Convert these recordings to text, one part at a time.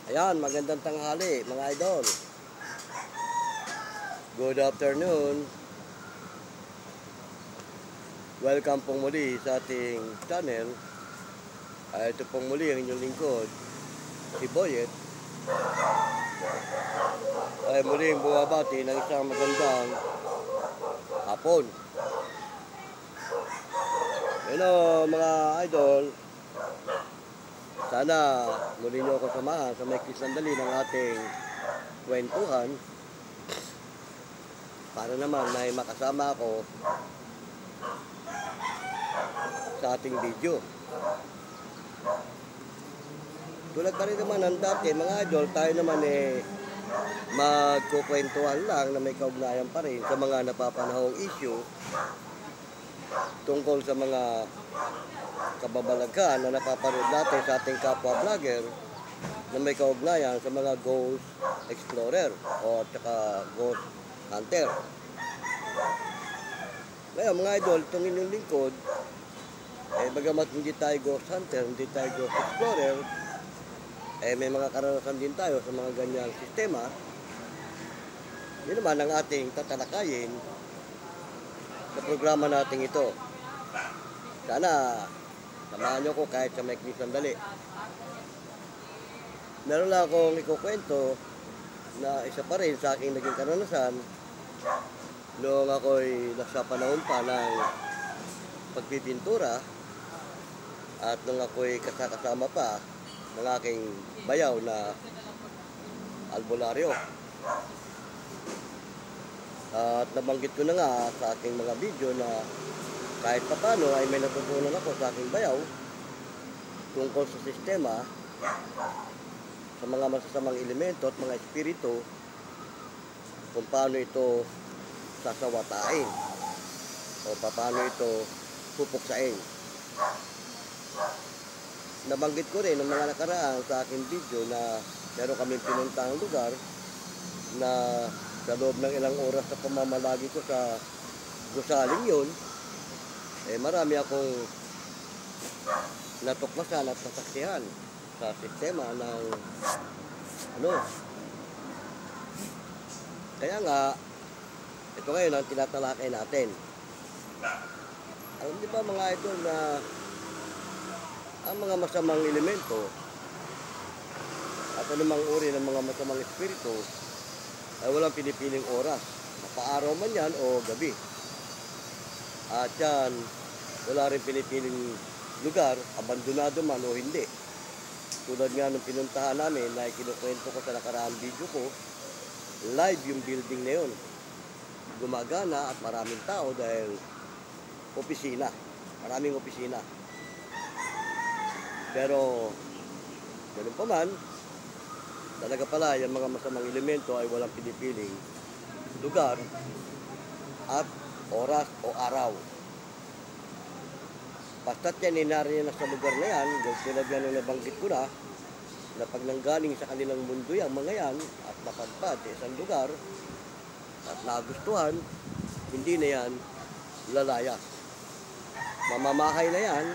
Ayan, magandang tanghali mga idol. Good afternoon. Welcome pong muli sa ating channel. Ito pong muli ang inyong lingkod, si Boyet. Ay muling bumabati ng isang magandang hapon. Hello mga idol. Sana muli nyo ako samahan sa may sandali ng ating kwentuhan para naman may makasama ako sa ating video. Tulad pa rin naman ng dati mga idol, tayo naman magkukwentuhan lang na may kaugnayan pa rin sa mga napapanahong issue tungkol sa mga kababalaghan na napapanood natin sa ating kapwa vlogger na may kaugnayan sa mga ghost explorer o tsaka ghost hunter. Ngayon mga idol, itong inyong lingkod, bagamat hindi tayo ghost hunter, hindi tayo ghost explorer, may mga karanasan din tayo sa mga ganyang sistema. Yun naman ang ating tatalakayin sa programa natin ito. Sana samahan nyo ko kahit sa maikling sandali. Meron lang akong ikukwento na isa pa rin sa aking naging karanasan noong ako'y nasa panahon pa ng pagpipintura at nung ako'y kasama pa ng aking bayaw na albularyo. At nabanggit ko na nga sa aking mga video na kahit papano ay may natutunan ako sa aking bayaw tungkol sa sistema, sa mga masasamang elemento at mga espiritu, kung paano ito sasawatain o paano ito pupuksain. Nabanggit ko rin ng mga nakaraan sa aking video na meron kaming pinuntang lugar na sa loob ng ilang oras sa pamamalagi ko sa gusaling yun, marami akong natuklasan at nasaksihan sa sistema ng Kaya nga, ito ngayon ang tinatalakay natin. Alam niyo ba mga idol na ang mga masamang elemento at anumang uri ng mga masamang espiritu ay walang pinipiling oras. Mapaaraw man yan o gabi. At yan, wala rin pinipiling lugar, abandonado man o hindi. Tulad nga nung pinuntahan namin na ikinukwento ko sa nakaraang video ko, live yung building na yun. Gumagana at maraming tao dahil opisina. Maraming opisina. Pero, ganun pa man, talaga pala yung mga masamang elemento ay walang pinipiling lugar at oras o araw. Basta't yan inariyan na sa lugar na yan, tulad yan nung nabanggit ko na pag nanggaling sa kanilang mundo yung mga yan at napadpad sa isang lugar at nagustuhan, hindi na yan lalayas. Mamamahay na yan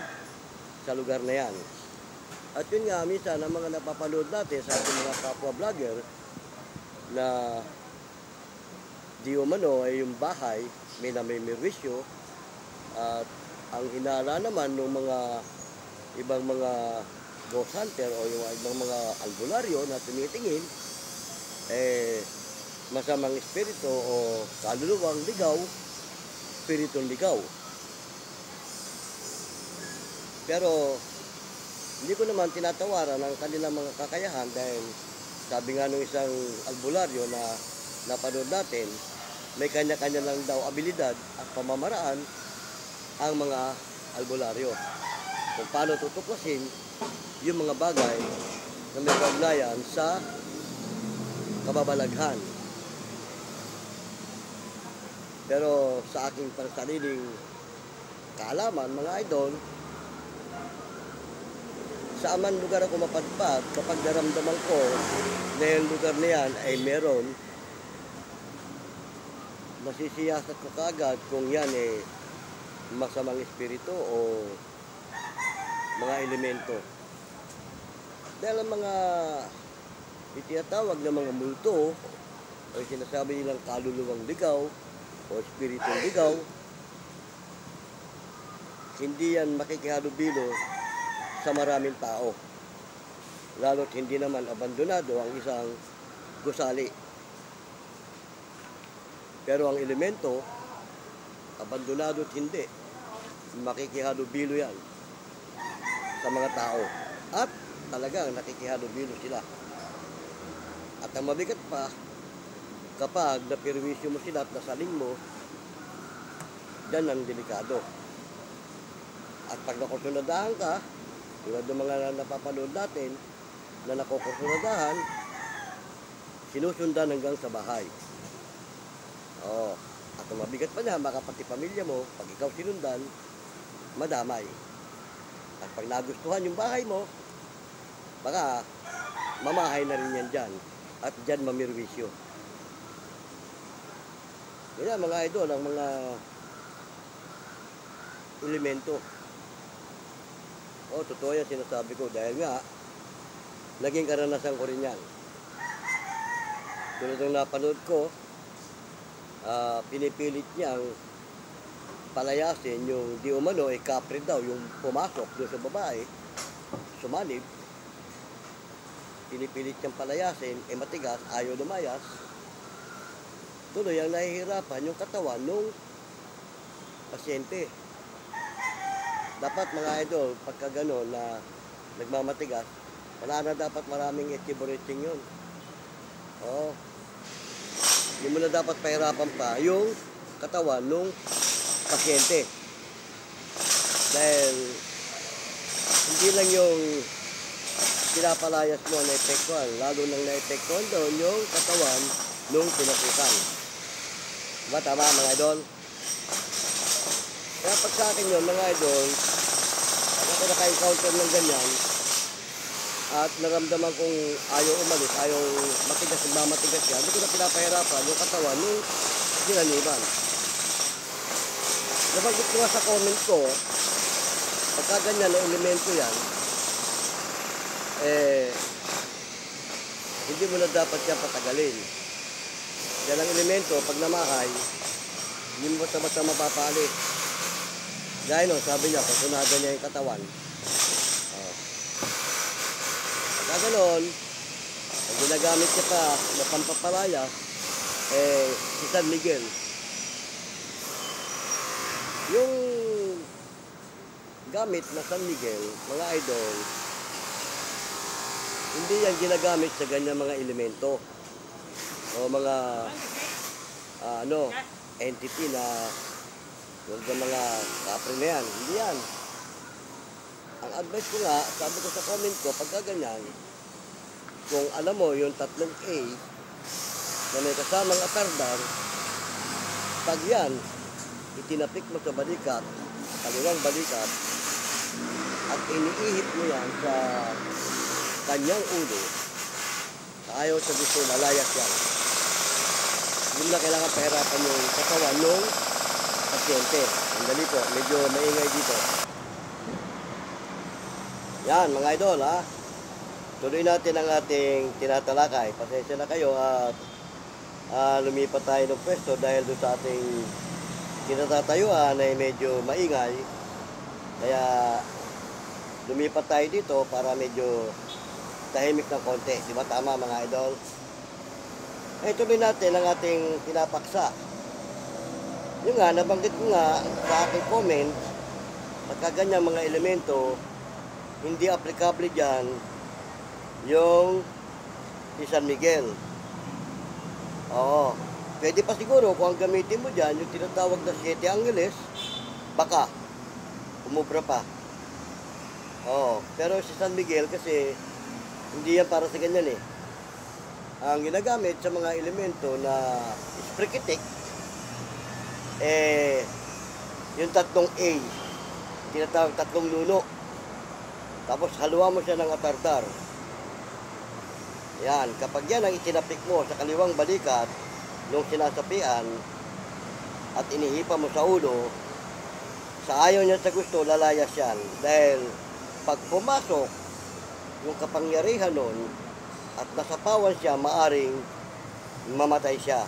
sa lugar na yan. At yun nga, minsan ang mga napapanood natin sa ating mga kapwa vlogger na di umano ay yung bahay may namirwisyo at ang hinala naman ng mga ibang mga ghost hunter o yung ibang mga albularyo na tumitingin masamang espiritu o kaluluwang ligaw, espiritong ligaw. Pero hindi ko naman tinatawaran ang kanilang mga kakayahan dahil sabi nga nung isang albularyo na napanood natin, may kanya-kanya lang daw abilidad at pamamaraan ang mga albularyo. Kung paano tutuklasin yung mga bagay na may kaugnayan sa kababalaghan. Pero sa aking pansariling kaalaman, mga idol, sa aman lugar ako mapadpad, kapag naramdaman ko na yung lugar na yan ay meron, masisiyasat ko kaagad kung yan masamang espiritu o mga elemento. Dahil ang mga itinatawag ng mga multo o sinasabi nilang kaluluwang ligaw o espiritong ligaw, hindi yan makikihalubilo sa maraming tao. Lalo't hindi naman abandonado ang isang gusali. Pero ang elemento, abandonado't hindi, makikihalubilo yan sa mga tao. At talagang nakikihalubilo sila. At ang mabigat pa, kapag napirwisyo mo sila at nasaling mo, yan ang delikado. At pag nakusunadahan ka, tulad ng mga napapanood natin na nakukusunadahan, sinusundan hanggang sa bahay. At ang mabigat pa niya, baka pati pamilya mo, pag ikaw sinundan, madamay. At pag nagustuhan yung bahay mo, baka mamahay na rin yan dyan. At dyan mamirwisyo. Kaya mga idol, ang mga elemento. Totoo yan sinasabi ko dahil nga, naging karanasan ko rin yan. Tulad ng napanood ko, pinipilit niyang palayasin yung di umano, kapre daw, yung pumasok doon sa babae, sumanib, pinipilit niyang palayasin, matigas, ayaw lumayas, tuloy ang nahihirapan yung katawan ng pasyente. Dapat mga idol, pagka gano'n na nagmamatigas, wala na dapat maraming equilibrating yun. Hindi mo na dapat pahirapan pa yung katawan ng pasyente. Dahil hindi lang yung pinapalayas mo na epektuhan, lalo nang na-epektuhan doon yung katawan ng pinatukan. Diba tama mga idol? Kaya pag sa akin yun mga idol, pag ako naka-encounter ng ganyan, at naramdaman kong ayaw umalis, ayaw matigas, mamatigas yan, hindi ko na pinapahirapan yung katawan ng ginaniban. Nabanggit ko nga sa comment ko, pagka ganyan na elemento yan, hindi mo na dapat yan patagalin. Yan ang elemento, pag namahay, hindi mo basta mapapalit. Dahil sabi niya, patunagan niya yung katawan. Pagka ganon, ang ginagamit niya pa na pampapalaya, si San Miguel. Yung gamit na San Miguel, mga idol, hindi yan ginagamit sa ganyan mga elemento o mga entity na yung mga kapre na yan. Hindi yan. Ang advice ko nga, sabi ko sa comment ko, pagka ganyan, kung alam mo yung 3 A na may kasamang atardar, pag yan, itinapik mo sa balikat, kaliwang balikat, at iniihip mo yan sa kanyang ulo, ayaw sa gusto, lalayas yan. Hindi mo na kailangan pahirapan yung katawan ng pasyente. Sandali po, medyo maingay dito. Yan, mga idol, ha? Tuloy natin ang ating tinatalakay. Pasensya na kayo at lumipat tayo ng pwesto dahil doon sa ating kinatatayuan ay medyo maingay. Kaya lumipat tayo dito para medyo tahimik ng konti. Di ba tama mga idol? Tuloy natin ang ating pinapaksa. Yung nga, nabanggit ko nga sa aking comment, pagkaganyang mga elemento, hindi applicable dyan yung si San Miguel. Pwede pa siguro kung ang gamitin mo dyan, yung tinatawag na 7 Angeles, baka umubra pa. Pero si San Miguel kasi hindi yan para sa ganyan eh. Ang ginagamit sa mga elemento na sprikitik, yung 3 A, tinatawag 3 luno. Tapos haluan mo siya ng atardar. Yan, kapag yan ang itinapik mo sa kaliwang balikat, nung sinasapian, at inihipa mo sa ulo, sa ayaw niya sa gusto, lalayas yan. Dahil pag pumasok, yung kapangyarihan nun, at nasapawan siya, maaring mamatay siya.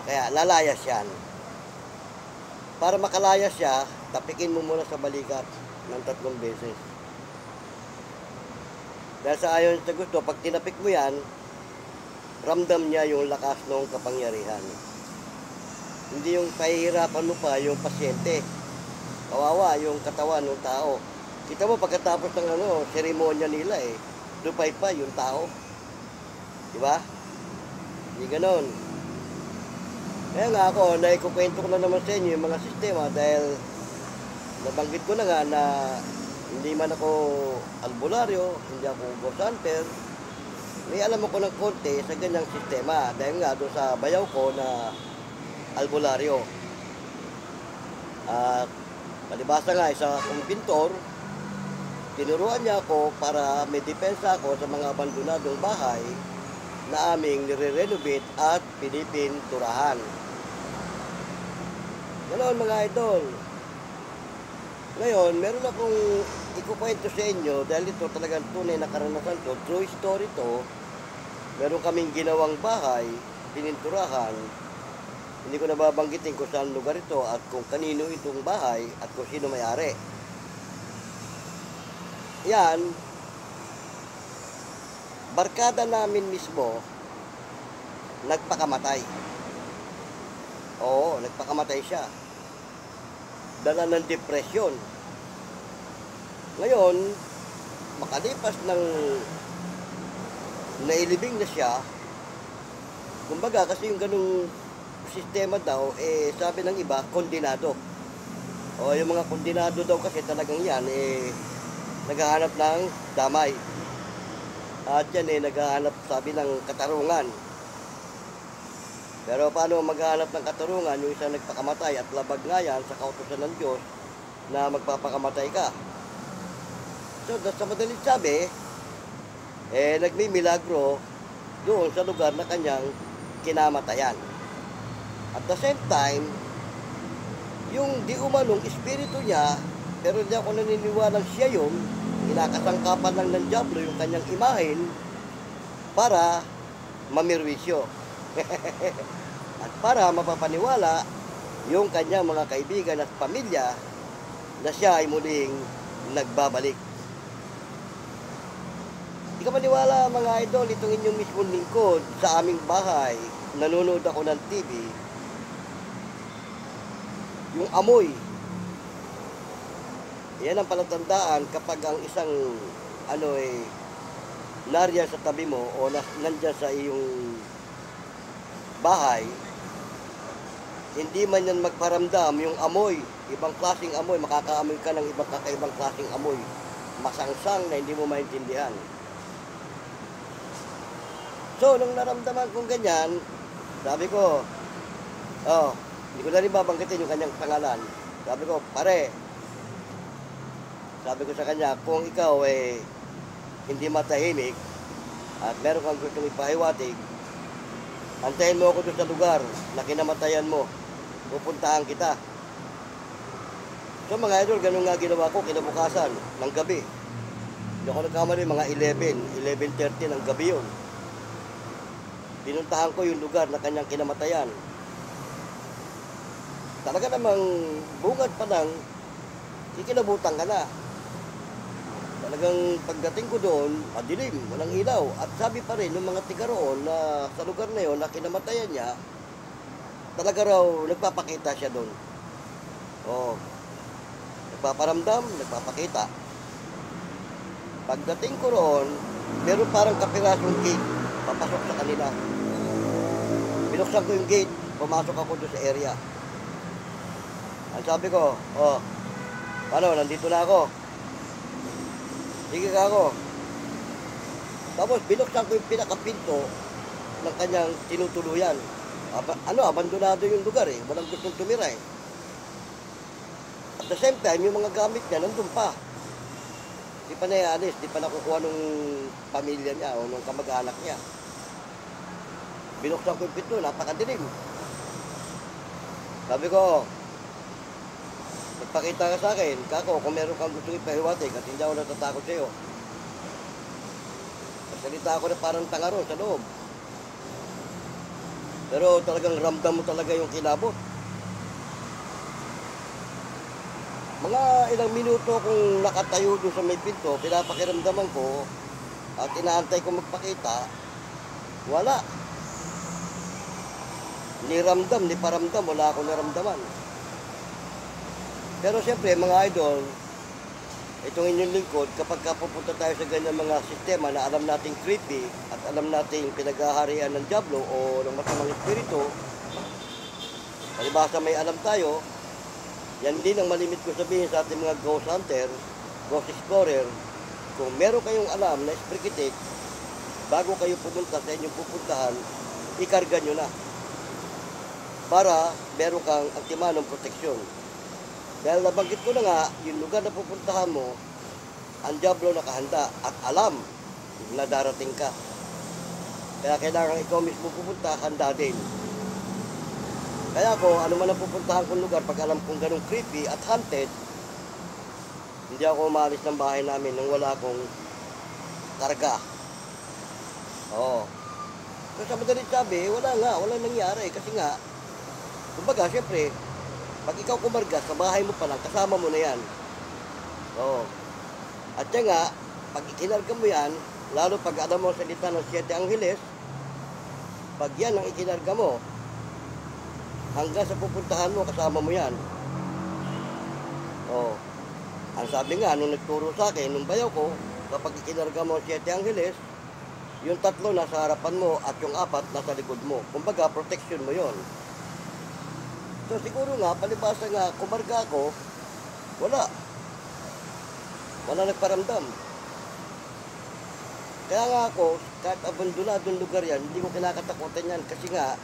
Kaya lalayas yan. Para makalayas siya, tapikin mo muna sa balikat ng 3 beses. Dahil sa ayon sa gusto, pag tinapik mo yan, ramdam niya yung lakas ng kapangyarihan. Hindi yung pahihirapan mo pa yung pasyente. Kawawa yung katawan ng tao. Kita mo pagkatapos ng seremonya nila lupay pa yung tao. Diba? Hindi ganon. Kaya nga ako, naikukwento ko na naman sa inyo yung mga sistema dahil nabanggit ko na nga na hindi man ako albularyo, hindi ako ghost hunter. May alam ako ng konti sa ganyang sistema dahil nga doon sa bayaw ko na albularyo. At palibasa nga isa akong pintor, tinuruan niya ako para may depensa ako sa mga abandonadong bahay na aming nire-renovate at pinipinturahan. Ganoon mga idol. Ngayon, meron akong ikukwento sa inyo dahil ito talagang tunay na karanasan to, true story to. Meron kaming ginawang bahay, pininturahan. Hindi ko nababanggitin kung saan lugar ito at kung kanino itong bahay at kung sino may-ari. Yan, barkada namin mismo, nagpakamatay. Oo, nagpakamatay siya. Dala ng depresyon. Ngayon, makalipas ng nailibing na siya, kumbaga kasi yung ganung sistema daw, sabi ng iba, kondenado. Yung mga kondenado daw kasi talagang yan, naghahanap ng damay. At yan naghahanap, sabi ng katarungan. Pero paano maghahanap ng katarungan yung isang nagpakamatay at labag nga yan sa kautusan ng Diyos na magpapakamatay ka? So, sa madaling sabi, nagmimilagro doon sa lugar na kanyang kinamatayan. At the same time, yung di umanong espiritu niya, pero hindi ako naniniwalang siya yun, kinakasangkapan lang ng diablo yung kanyang imahin para mamirwisyo. At para mapapaniwala yung kanyang mga kaibigan at pamilya na siya ay muling nagbabalik. Hindi ka maniwala mga idol, itong inyong mismong lingkod sa aming bahay, nanonood ako ng TV, yung amoy, yan ang palatandaan kapag ang isang nariyan sa tabi mo o nandyan sa iyong bahay, hindi man yan magparamdam yung amoy, ibang klaseng amoy, makakaamoy ka ng ibang kakaibang klaseng amoy, masangsang na hindi mo maintindihan. So, nung naramdaman kong ganyan, sabi ko, hindi ko na rin babanggitin yung kanyang pangalan. Sabi ko, pare, sabi ko sa kanya, kung ikaw hindi matahimik at meron kang gustong ipahiwatig, antayin mo ako doon sa lugar na kinamatayan mo. Pupuntahan kita. So mga idol, ganun nga ginawa ko kinabukasan ng gabi. Hindi ako nagkamali, mga 11:30 ng gabi yun. Pinuntahan ko yung lugar na kanyang kinamatayan. Talaga namang bungad pa lang, ikilabutan ka na. Talagang pagdating ko doon, madilim, walang ilaw. At sabi pa rin ng mga tiga roon na sa lugar na yun, na kinamatayan niya, talaga raw nagpapakita siya doon. Nagpaparamdam, nagpapakita. Pagdating ko roon, meron parang kapirasong gate, papasok sa kanila. Binuksan ko yung gate, pumasok ako doon sa area. Ang sabi ko, paano, nandito na ako. Sige ka ako. Tapos binuksan ko yung pinakapinto ng kanyang tinutuluyan. Abandonado yung lugar walang gustong tumira At the same time, yung mga gamit niya nandun pa. Di pa na ialis, di pa nakukuha nung pamilya niya o nung kamag-anak niya. Binuksan ko yung pinto, napakadilim. Sabi ko, magpakita ka sa akin, kako, kung meron kang gusto ipahiwatig at hindi ako natatakot sa iyo. Nagsalita ako na parang tanga ron sa loob. Pero talagang ramdam mo talaga yung kilabot. Mga ilang minuto kung nakatayo doon sa may pinto, pinapakiramdaman ko at inaantay ko magpakita, wala. Ni ramdam, ni paramdam, wala akong naramdaman. Pero siyempre mga idol, itong inyong lingkod, kapag pupunta tayo sa ganyan mga sistema na alam nating creepy at alam nating pinaghaharian ng Diablo o ng masamang espiritu, palibhasa may alam tayo, yan din ang malimit ko sabihin sa ating mga ghost hunter, ghost explorer, kung meron kayong alam na esprikitik, bago kayo pumunta sa inyong pupuntahan, ikarga nyo na. Para meron kang antimanong proteksyon. Dahil nabanggit ko na nga, yung lugar na pupuntahan mo, ang Diablo nakahanda at alam na darating ka. Kaya kailangan ikaw mismo pupunta, handa din. Kaya ako, ano man ang pupuntahan kong lugar, pag alam kong ganong creepy at haunted, hindi ako umalis ng bahay namin nang wala akong karga. Oo. So sa madalit sabi, wala nangyari. Kasi nga, kumbaga, syempre, pag ikaw kumarga, sa bahay mo pa lang, kasama mo na yan. Oo. At yan nga, pag ikinarga mo yan, lalo pag alam mo sa salita ng 7 Angeles, pag yan ang ikinarga mo, hanggang sa pupuntahan mo, kasama mo yan. Oo. Ang sabi nga, nung nagturo sa akin, nung bayaw ko, kapag ikinarga mo ang 7 Angeles, yung 3 nasa harapan mo at yung 4 nasa likod mo. Kumbaga, protection mo yon. So siguro nga, palibasa nga, kumarga ako, wala. Wala nagparamdam. Kaya nga ako, kahit abandoladong lugar yan, hindi ko kinakatakutan yan. Kasi nga,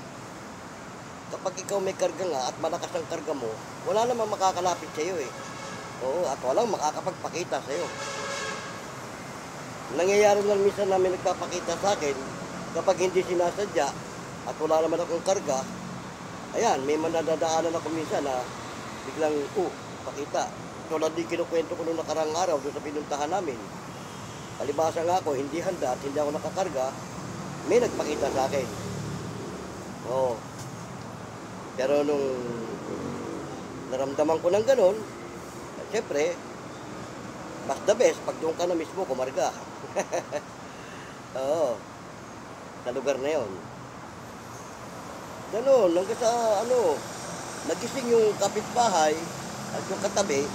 kapag ikaw may karga nga at malakas ang karga mo, wala namang makakalapit sa iyo eh. Oo, at walang makakapagpakita sa iyo. Nangyayari lang minsan namin nagpapakita sa akin, kapag hindi sinasadya at wala naman akong karga, ayan, may manadadaanan ako minsan na biglang, pakita. Tulad din kinukwento ko nung nakarang araw doon sa pinuntahan namin. Palibasa nga ako, hindi handa at hindi ako nakakarga, may nagpakita sa akin. Oo. Pero nung naramdaman ko ng ganun, siyempre, mas the best pag doon ka na mismo kumarga. Oo. Sa lugar na yon. Ganun, hanggang sa nagising yung kapitbahay at yung katabi,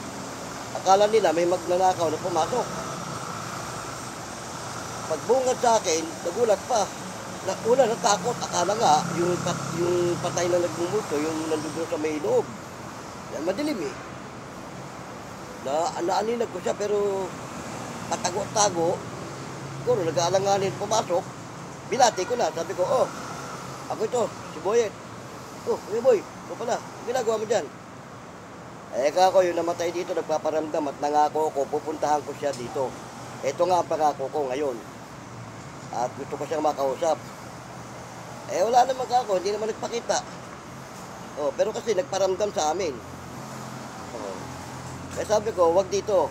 akala nila may magnanakaw na pumasok. Pagbungad sa akin, nagulat pa. Una natakot, akala nga yung patay na nagmumulto, yung nandun sa may loob. Yan, madilim eh. Naaninag ko siya pero patago-tago, siguro nag-aalanganin pumasok, binati ko na, sabi ko, ako ito, si Boyet. Hey boy, ito pala, ginagawa mo dyan? Ako yung namatay dito, nagpaparamdam at nangako ko, pupuntahan ko siya dito. Ito nga ang pangako ko ngayon. At gusto ko siyang makausap. Wala naman ako, hindi naman nagpakita. Pero kasi nagparamdam sa amin. Sabi ko, wag dito.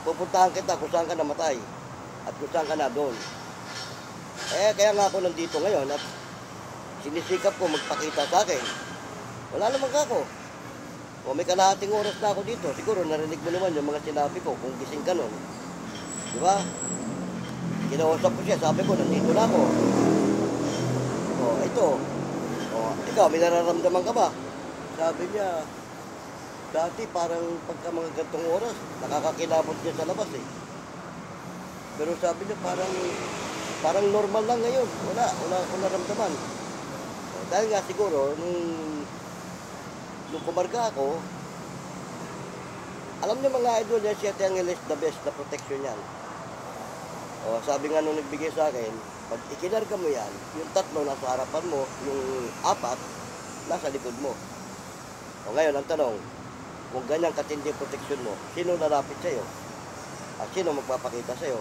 Pupuntahan kita kung saan ka namatay. At kung saan ka na doon. Kaya nga ako nandito ngayon at sinisikap ko magpakita sa akin. Wala naman ako. May kalahating oras na ako dito. Siguro narinig mo naman yung mga sinabi ko kung gising ka nun. Di ba? Kinausap ko siya. Sabi ko, nandito na ako. Ito. Ikaw, may nararamdaman ka ba? Sabi niya, dati parang pagka mga gantong oras, nakakakilabot niya sa labas eh. Pero sabi niya parang normal lang ngayon. Wala akong naramdaman. Dahil nga siguro, nung kumarga ako, alam niyo mga idol niya, 7 Angeles, the best na protection yan. Sabi nga nung nagbigay sa akin, pag ikinarga mo yan, yung 3 nasa harapan mo, yung 4 nasa likod mo. Ngayon, ang tanong, kung ganyang katindi protection mo, sino lalapit sa'yo? At sino magpapakita sa'yo?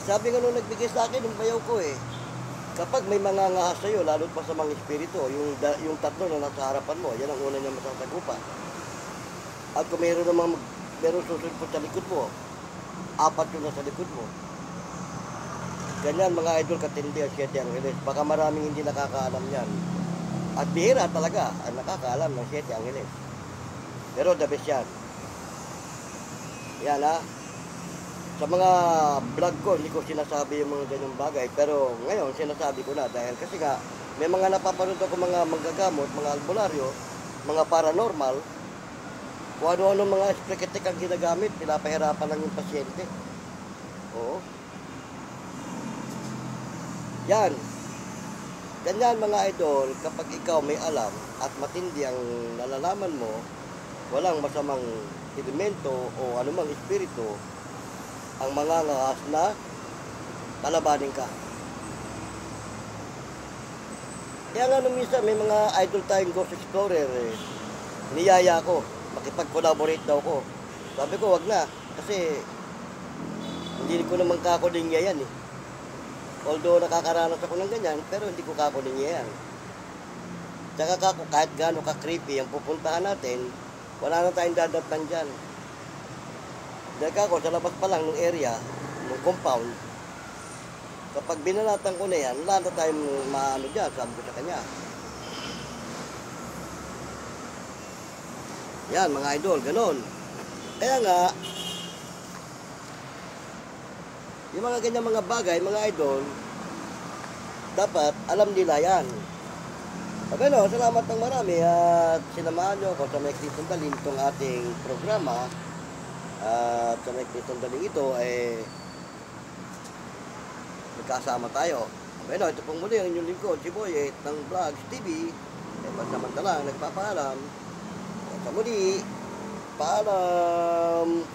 Sabi nga nung nagbigay sa akin, yung bayaw ko kapag may mga ngahas sa'yo, lalo pa sa mga espiritu, yung 3 na nasa harapan mo, yan ang una niya masasagupan. At kung meron susunod po sa likod mo, 4 yung nasa likod mo. Ganyan mga idol katindi ang Siete Angeles. Baka maraming hindi nakakaalam yan. At bihira talaga ang nakakaalam ng Siete Angeles. Pero the best yan. Yan ha. Sa mga vlog ko, hindi ko sinasabi yung mga ganyang bagay. Pero ngayon, sinasabi ko na. Dahil kasi nga, may mga napapanood ako mga manggagamot, mga albularyo, mga paranormal. Kung ano-ano mga espreketik ang ginagamit, pinapahirapan lang yung pasyente. Oo. Yan. Ganyan mga idol, kapag ikaw may alam at matindi ang nalalaman mo, walang masamang elemento o anumang espiritu ang mangangahas na kalabanin ka. Kaya nga nung minsan may mga idol tayong Ghost Explorer, niyaya ko, makipag-collaborate daw ko. Sabi ko, wag na, kasi hindi ko naman kakulinya yan eh. Although nakakaranas ako ng ganyan, pero hindi ko kakulinya yan. Tsaka kahit gaano ka-creepy ang pupuntahan natin, wala na tayong dadatnan dyan. Dahil ako, sa labas pa lang ng area, ng compound, kapag binalatan ko na yan, wala na tayong maano dyan, sabi ko sa kanya. Yan, mga idol, ganun. Kaya nga, yung mga ganyan mga bagay, mga idol, dapat alam nila yan. Okay no, salamat ng marami at sinamahan nyo ako sa Maikli Sandalin itong ating programa. At sa Maikli Sandalin ito ay nagkasama tayo. Okay no, ito pong muli ang inyong lingkod, si Boyet ng Vlogs TV. Pansamantalang nagpapaalam. At sa muli, paalam!